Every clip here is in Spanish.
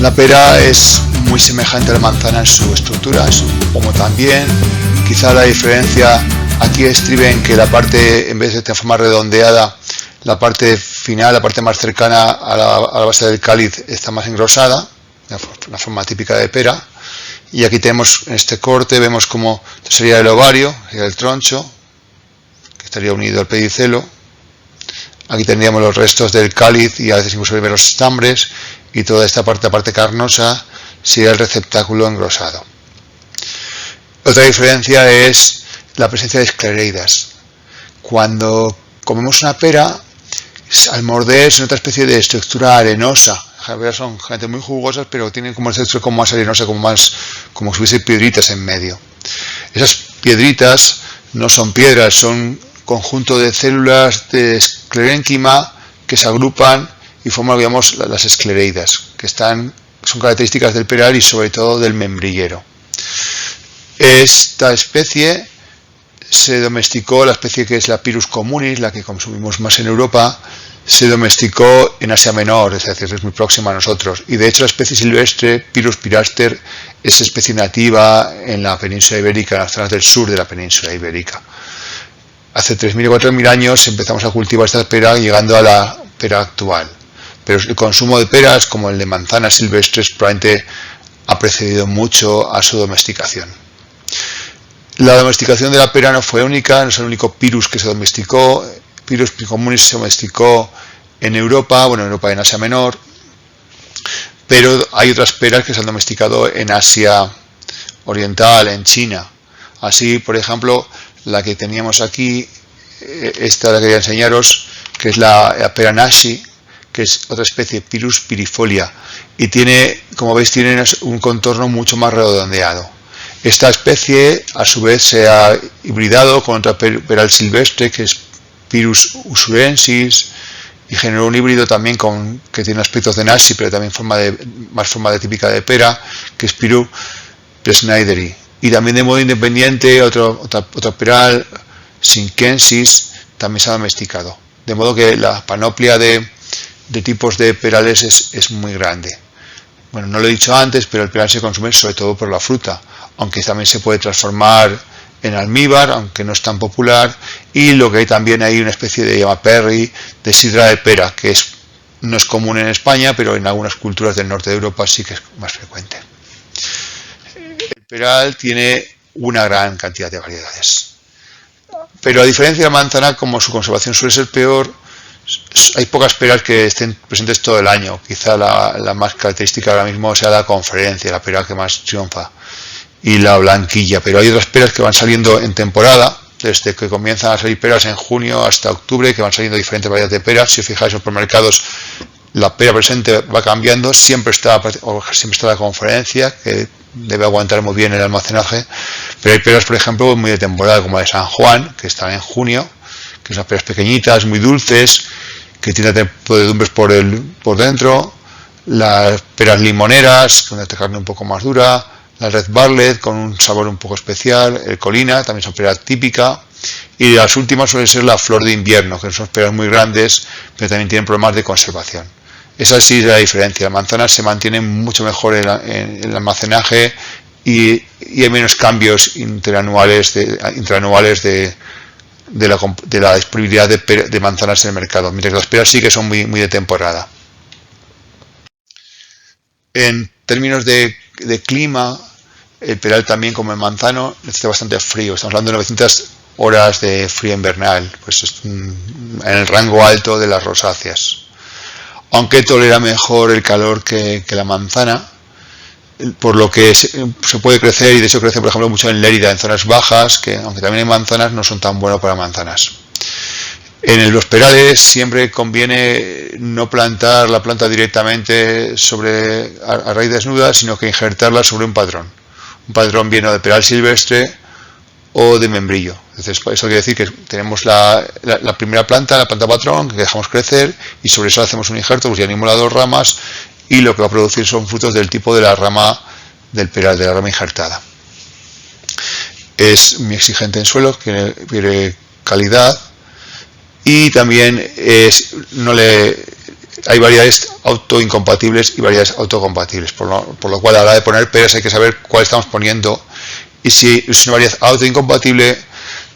La pera es muy semejante a la manzana en su estructura, como también quizá la diferencia aquí estribe en que la parte, en vez de tener forma redondeada, la parte final, la parte más cercana a la base del cáliz está más engrosada, la forma típica de pera. Y aquí tenemos en este corte, vemos como sería el ovario, sería el troncho, que estaría unido al pedicelo. Aquí tendríamos los restos del cáliz y a veces incluso ver los estambres, y toda esta parte, la parte carnosa, sería el receptáculo engrosado. Otra diferencia es la presencia de esclereidas. Cuando comemos una pera, al morder es una especie de estructura arenosa. Las peras son generalmente muy jugosas, pero tienen como una estructura como más arenosa, como si hubiese piedritas en medio. Esas piedritas no son piedras, son conjunto de células de esclerénquima que se agrupan y forman, digamos, las esclereidas, que son características del peral y sobre todo del membrillero. Esta especie se domesticó, la especie que es la Pyrrhus communis, la que consumimos más en Europa, se domesticó en Asia Menor, es decir, es muy próxima a nosotros. Y de hecho la especie silvestre, Pyrrhus pyraster, es especie nativa en la península ibérica, en las zonas del sur de la península ibérica. Hace 3.000 o 4.000 años empezamos a cultivar esta pera, llegando a la pera actual. Pero el consumo de peras, como el de manzanas silvestres, probablemente ha precedido mucho a su domesticación. La domesticación de la pera no fue única, no es el único Pyrrhus que se domesticó. Pyrrhus communis se domesticó en Europa, en Asia Menor, pero hay otras peras que se han domesticado en Asia Oriental, en China. Así, por ejemplo, la que teníamos aquí, esta la quería enseñaros, que es la pera nashi, que es otra especie, Pyrrhus pirifolia, y tiene, como veis, tiene un contorno mucho más redondeado. Esta especie, a su vez, se ha hibridado con otra peral silvestre, que es Pyrrhus usurensis, y generó un híbrido también que tiene aspectos de nashi, pero también más forma de típica de pera, que es Pyrrhus presneideri. Y también de modo independiente, otra peral, sinkensis, también se ha domesticado. De modo que la panoplia de tipos de perales es muy grande. Bueno, no lo he dicho antes, pero el peral se consume sobre todo por la fruta, aunque también se puede transformar en almíbar, aunque no es tan popular, y lo que hay también hay una especie de llama perry, de sidra de pera, que no es común en España, pero en algunas culturas del norte de Europa sí que es más frecuente. El peral tiene una gran cantidad de variedades, pero a diferencia de la manzana, como su conservación suele ser peor, hay pocas peras que estén presentes todo el año. Quizá la más característica ahora mismo sea la conferencia, la pera que más triunfa, y la blanquilla, pero hay otras peras que van saliendo en temporada, desde que comienzan a salir peras en junio hasta octubre, que van saliendo diferentes variedades de peras. Si os fijáis en los supermercados, la pera presente va cambiando, siempre está la conferencia, que debe aguantar muy bien el almacenaje, pero hay peras, por ejemplo, muy de temporada, como la de San Juan, que está en junio, que son peras pequeñitas, muy dulces, que tienen podredumbres por dentro, las peras limoneras, con una carne un poco más dura, la Red Barlet con un sabor un poco especial, el Colina, también son peras típicas, y las últimas suelen ser la Flor de Invierno, que son peras muy grandes, pero también tienen problemas de conservación. Esa sí es la diferencia. Las manzanas se mantienen mucho mejor en el almacenaje y hay menos cambios interanuales de la disponibilidad de manzanas en el mercado, mientras que las peras sí que son muy de temporada. En términos de clima, el peral también, como el manzano, necesita bastante frío. Estamos hablando de 900 horas de frío invernal, pues en el rango alto de las rosáceas. Aunque tolera mejor el calor que la manzana, por lo que se puede crecer, y de hecho crece, por ejemplo, mucho en Lérida, en zonas bajas, que aunque también hay manzanas, no son tan buenos para manzanas. En los perales siempre conviene no plantar la planta directamente a raíz desnuda, sino que injertarla sobre un patrón bien o de peral silvestre o de membrillo. Entonces, eso quiere decir que tenemos la primera planta, la planta patrón, que dejamos crecer, y sobre eso hacemos un injerto, pues ya animamos las dos ramas, y lo que va a producir son frutos del tipo de la rama del peral, de la rama injertada. Es muy exigente en suelo, quiere calidad, y también hay variedades autoincompatibles y variedades autocompatibles, por lo cual a la hora de poner peras hay que saber cuál estamos poniendo, y si es una variedad autoincompatible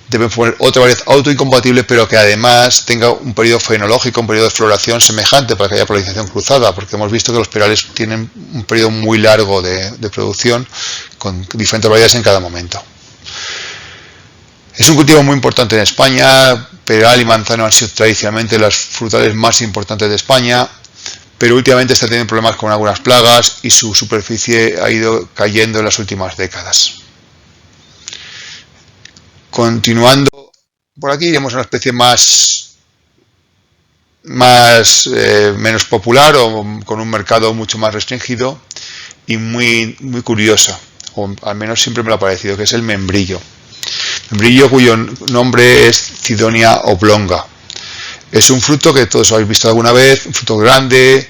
debemos poner otra variedad autoincompatible, pero que además tenga un periodo fenológico, un periodo de floración semejante para que haya polinización cruzada, porque hemos visto que los perales tienen un periodo muy largo de producción con diferentes variedades en cada momento. Es un cultivo muy importante en España. Peral y manzano han sido tradicionalmente las frutales más importantes de España, pero últimamente está teniendo problemas con algunas plagas y su superficie ha ido cayendo en las últimas décadas. Continuando por aquí, iremos a una especie menos popular o con un mercado mucho más restringido y muy curiosa, o al menos siempre me lo ha parecido, que es el membrillo. Membrillo cuyo nombre es Cydonia oblonga. Es un fruto que todos habéis visto alguna vez, un fruto grande,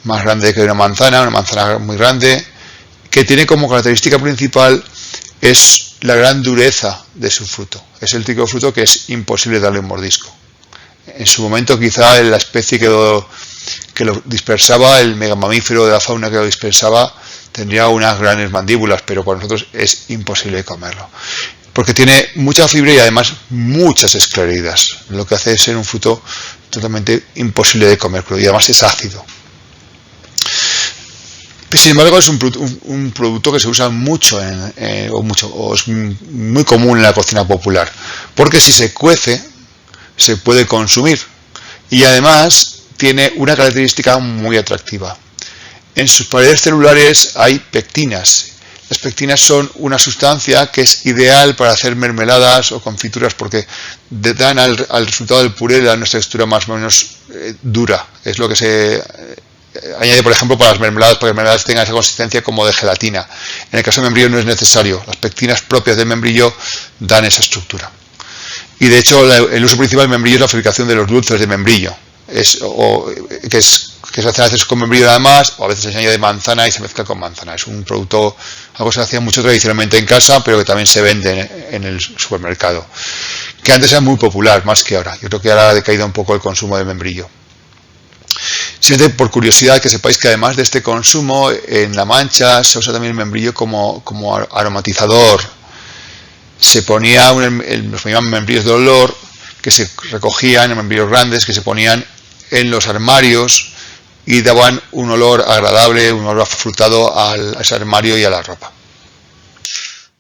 más grande que una manzana muy grande, que tiene como característica principal es la gran dureza de su fruto. Es el típico fruto que es imposible darle un mordisco. En su momento quizá la especie que lo dispersaba, el megamamífero de la fauna que lo dispersaba, tendría unas grandes mandíbulas, pero para nosotros es imposible comerlo, porque tiene mucha fibra y además muchas escleridas, lo que hace ser un fruto totalmente imposible de comer, y además es ácido. Sin embargo, es un producto que se usa mucho, o es muy común en la cocina popular, porque si se cuece, se puede consumir, y además tiene una característica muy atractiva. En sus paredes celulares hay pectinas. Las pectinas son una sustancia que es ideal para hacer mermeladas o confituras, porque dan al resultado del puré, le dan una textura más o menos dura. Es lo que se añade, por ejemplo, para las mermeladas tengan esa consistencia como de gelatina. En el caso del membrillo no es necesario. Las pectinas propias del membrillo dan esa estructura. Y de hecho el uso principal del membrillo es la fabricación de los dulces de membrillo. Que se hace a veces con membrillo nada más, o a veces se añade manzana y se mezcla con manzana. Es un producto, algo que se hacía mucho tradicionalmente en casa, pero que también se vende en el supermercado. Que antes era muy popular, más que ahora. Yo creo que ahora ha decaído un poco el consumo de membrillo. Simplemente por curiosidad, que sepáis que además de este consumo, en La Mancha se usa también el membrillo como aromatizador. Se ponía los llamaban membrillos de olor, que se recogían, membrillos grandes, que se ponían en los armarios y daban un olor agradable, un olor afrutado a ese armario y a la ropa.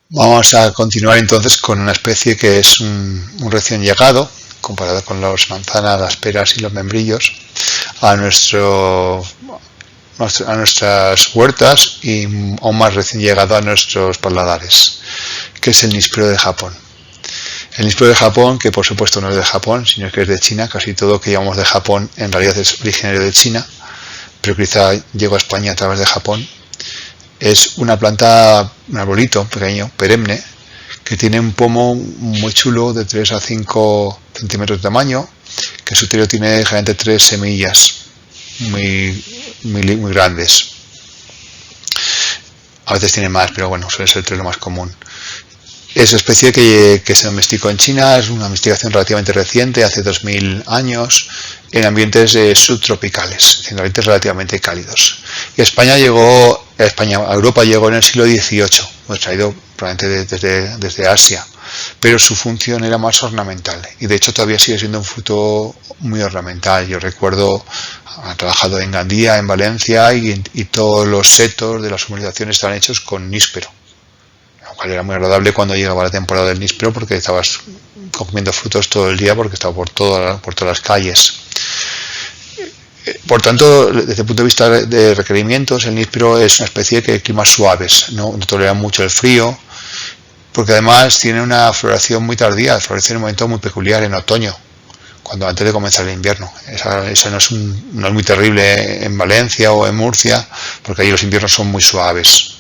Vamos a continuar entonces con una especie que es un recién llegado, comparado con las manzanas, las peras y los membrillos, a nuestras huertas, y aún más recién llegado a nuestros paladares, que es el níspero de Japón. El níspero de Japón, que por supuesto no es de Japón, sino que es de China. Casi todo lo que llamamos de Japón en realidad es originario de China, pero quizá llegó a España a través de Japón. Es una planta, un arbolito pequeño, perenne, que tiene un pomo muy chulo de 3 a 5 centímetros de tamaño, que su interior tiene generalmente 3 semillas muy grandes. A veces tiene más, pero bueno, suele ser 3 lo más común. Es una especie que se domesticó en China, es una domesticación relativamente reciente, hace 2000 años, en ambientes subtropicales, en ambientes relativamente cálidos. Y a Europa llegó en el siglo XVIII, traído probablemente desde Asia, pero su función era más ornamental, y de hecho todavía sigue siendo un fruto muy ornamental. Yo recuerdo, he trabajado en Gandía, en Valencia, y todos los setos de las urbanizaciones estaban hechos con níspero, lo cual era muy agradable cuando llegaba la temporada del níspero, porque estabas comiendo frutos todo el día, porque estaba por todas las calles. Por tanto, desde el punto de vista de requerimientos, el níspero es una especie que climas suaves, no tolera mucho el frío, porque además tiene una floración muy tardía, florece en un momento muy peculiar, en otoño, cuando antes de comenzar el invierno. Esa no es muy terrible en Valencia o en Murcia, porque allí los inviernos son muy suaves.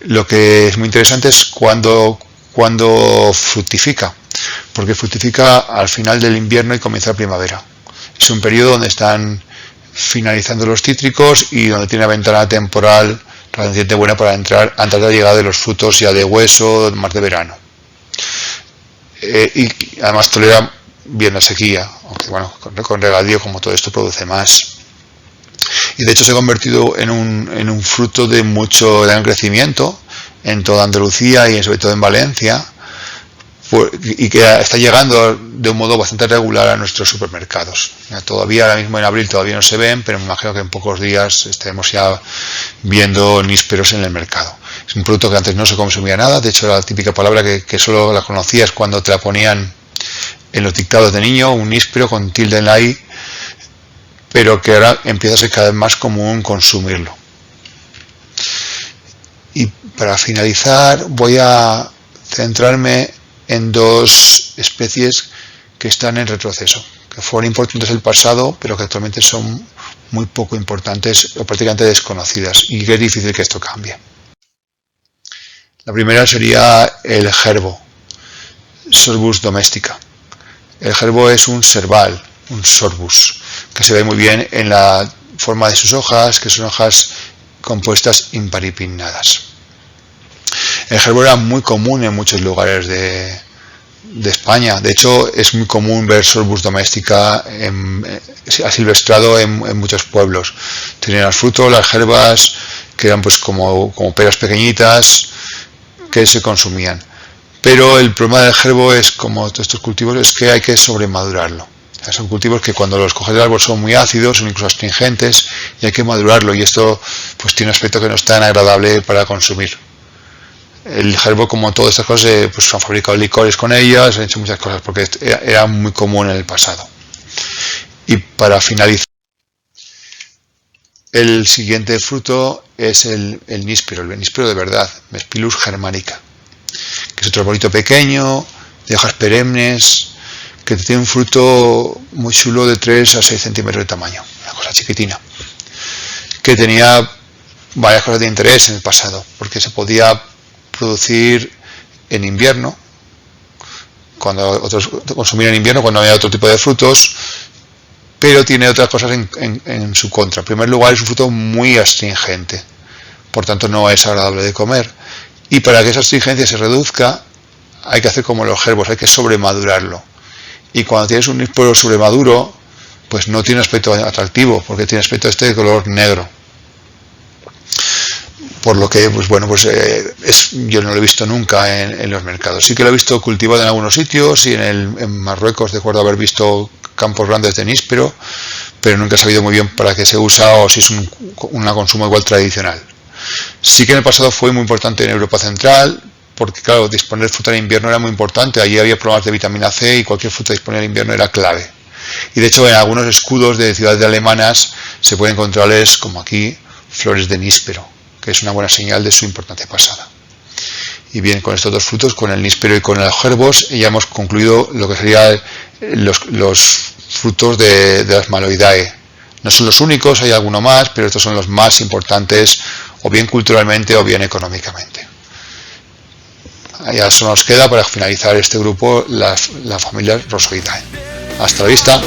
Lo que es muy interesante es cuando fructifica, porque fructifica al final del invierno y comienza la primavera. Es un periodo donde están finalizando los cítricos y donde tiene una ventana temporal relativamente buena para entrar antes de la llegada de los frutos ya de hueso, más de verano. Y además tolera bien la sequía, aunque bueno, con regadío, como todo esto, produce más. y de hecho se ha convertido en un fruto de mucho gran crecimiento en toda Andalucía y sobre todo en Valencia, y que está llegando de un modo bastante regular a nuestros supermercados. Todavía ahora mismo en abril todavía no se ven, pero me imagino que en pocos días estaremos ya viendo nísperos en el mercado. Es un producto que antes no se consumía nada, de hecho la típica palabra que solo la conocías cuando te la ponían en los dictados de niño, un níspero con tilde en la i, pero que ahora empieza a ser cada vez más común consumirlo. Y para finalizar voy a centrarme en dos especies que están en retroceso, que fueron importantes en el pasado, pero que actualmente son muy poco importantes o prácticamente desconocidas, y que es difícil que esto cambie. La primera sería el gerbo, Sorbus domestica. El gerbo es un serval, un sorbus, que se ve muy bien en la forma de sus hojas, que son hojas compuestas imparipinnadas. El gerbo era muy común en muchos lugares de España. De hecho, es muy común ver Sorbus domestica asilvestrado en muchos pueblos. Tenían el fruto, las gerbas, que eran pues como peras pequeñitas que se consumían. Pero el problema del gerbo es, como todos estos cultivos, es que hay que sobremadurarlo. O sea, son cultivos que cuando los coges del árbol son muy ácidos, son incluso astringentes, y hay que madurarlo, y esto pues tiene un aspecto que no es tan agradable para consumir. El gerbo, como todas estas cosas, pues se han fabricado licores con ellas, se han hecho muchas cosas, porque era muy común en el pasado. Y para finalizar, el siguiente fruto es el níspero de verdad, Mespilus germanica, que es otro arbolito pequeño, de hojas perennes, que tiene un fruto muy chulo de 3 a 6 centímetros de tamaño, una cosa chiquitina, que tenía varias cosas de interés en el pasado, porque se podía producir en invierno, cuando otros consumían en invierno, cuando había otro tipo de frutos, pero tiene otras cosas en su contra. En primer lugar, es un fruto muy astringente, por tanto no es agradable de comer, y para que esa astringencia se reduzca hay que hacer como los gerbos, hay que sobremadurarlo, y cuando tienes un níspero sobremaduro pues no tiene aspecto atractivo, porque tiene aspecto de color negro. Por lo que, pues bueno, pues yo no lo he visto nunca en los mercados. Sí que lo he visto cultivado en algunos sitios, y en Marruecos recuerdo haber visto campos grandes de níspero, pero nunca he sabido muy bien para qué se usa o si es un consumo igual tradicional. Sí que en el pasado fue muy importante en Europa Central, porque claro, disponer de fruta en invierno era muy importante. Allí había problemas de vitamina C y cualquier fruta disponible en invierno era clave. Y de hecho en algunos escudos de ciudades alemanas se pueden encontrarles, como aquí, flores de níspero, que es una buena señal de su importancia pasada. Y bien, con estos dos frutos, con el níspero y con los gerbos, ya hemos concluido lo que serían los frutos de las Maloidae. No son los únicos, hay alguno más, pero estos son los más importantes, o bien culturalmente o bien económicamente. Ya solo nos queda, para finalizar este grupo, la familia Rosoidae. Hasta la vista.